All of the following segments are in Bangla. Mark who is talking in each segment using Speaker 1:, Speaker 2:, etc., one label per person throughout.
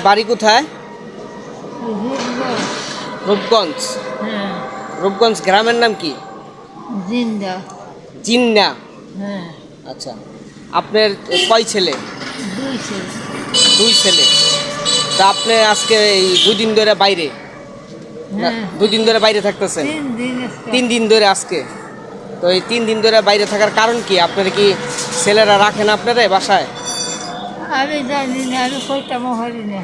Speaker 1: বাড়ি কোথায়?
Speaker 2: রূপগঞ্জ।
Speaker 1: রূপগঞ্জ।
Speaker 2: হ্যাঁ।
Speaker 1: রূপগঞ্জ গ্রামের নাম কি?
Speaker 2: জিন্দা।
Speaker 1: জিন্না।
Speaker 2: হ্যাঁ।
Speaker 1: আচ্ছা, আপনার কয় ছেলে?
Speaker 2: 2 ছেলে।
Speaker 1: 2 ছেলে। তা আপনি আজকে এই 2 দিন ধরে বাইরে? না,
Speaker 2: হ্যাঁ।
Speaker 1: 2 দিন ধরে বাইরে থাকতেছেন?
Speaker 2: 3 দিন আজকে।
Speaker 1: 3 দিন ধরে আজকে। তো এই 3 দিন ধরে বাইরে থাকার কারণ কি? আপনারা কি ছেলেরা রাখেন আপনারা বাসায়?
Speaker 2: আমি জানি না, আমি কইতামও পারি না।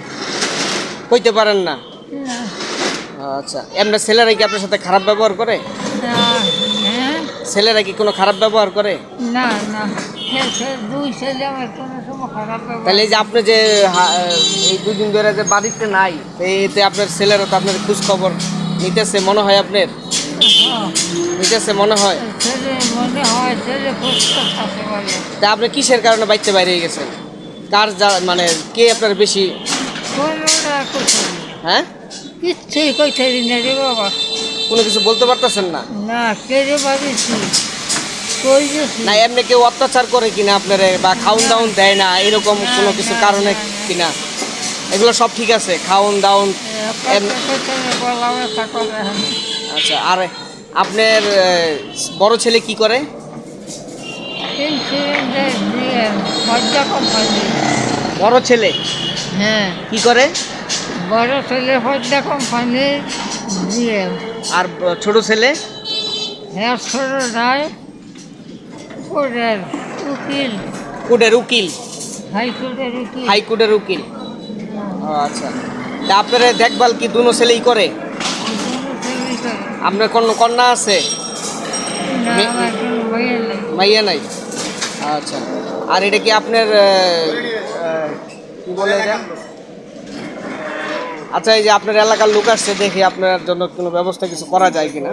Speaker 1: কইতে পারেন না?
Speaker 2: না।
Speaker 1: আচ্ছা, এমনি ছেলেরা কি আপনার সাথে খারাপ ব্যবহার করে?
Speaker 2: না। হ্যাঁ।
Speaker 1: ছেলেরা কি কোনো খারাপ ব্যবহার করে?
Speaker 2: না না। 2 ছেলে আমার কোনো সময় খারাপ ব্যবহার।
Speaker 1: তাহলে এই যে আপনি যে এই 2 দিন ধরে যে বাড়িতে নাই, এতে আপনার ছেলেরা তো আপনার খোঁজ খবর নিতেছে মনে হয় আপনার?
Speaker 2: হ্যাঁ।
Speaker 1: নিতেছে মনে হয়?
Speaker 2: ছেলে মনে হয় ছেলে পুস্তক থাকে বলে।
Speaker 1: তা আপনি কিসের কারণে বাইতে বাইরে গেছেন? কার মানে কে আপনার বেশি?
Speaker 2: কোনোটা কোথায়?
Speaker 1: হ্যাঁ,
Speaker 2: কিচ্ছুই কইতারি না রে বাবা।
Speaker 1: কোনো কিছু বলতে পারতেছেন না?
Speaker 2: না, কেড়ে পারিছি কই গেছি।
Speaker 1: না এমনি কেউ অত্যাচার করে কিনা আপনারে, বা খাউন দাউন দেয় না এরকম
Speaker 2: না,
Speaker 1: কোনো কিছু
Speaker 2: না,
Speaker 1: কারণে
Speaker 2: না, না।
Speaker 1: কিনা? এগুলো সব ঠিক আছে, খাউন দাউন? আচ্ছা, আর আপনার বড় ছেলে কি করে? বড় ছেলে
Speaker 2: হ্যাঁ,
Speaker 1: কি করে?
Speaker 2: বড় ছেলে হদ্দা কোম্পানির দিয়ে।
Speaker 1: আর ছোট ছেলে?
Speaker 2: হ্যাঁ, ছোট নাই ওদের উকিল,
Speaker 1: কোর্টের উকিল?
Speaker 2: হাইকোর্টের উকিল।
Speaker 1: হাইকোর্টের উকিল। ও আচ্ছা, তা আপনার দেখভাল কি দুনো ছেলেই করে? আপনার কোনো কন্যা আছে?
Speaker 2: না, আমার কোনো মাইয়া নাই।
Speaker 1: মাইয়া নাই? আচ্ছা, আর এটা কি আপনার কি বলে এটা? আচ্ছা, এই যে আপনার এলাকার লোক আসছে, দেখি আপনার জন্য কোনো ব্যবস্থা কিছু করা যায় কিনা।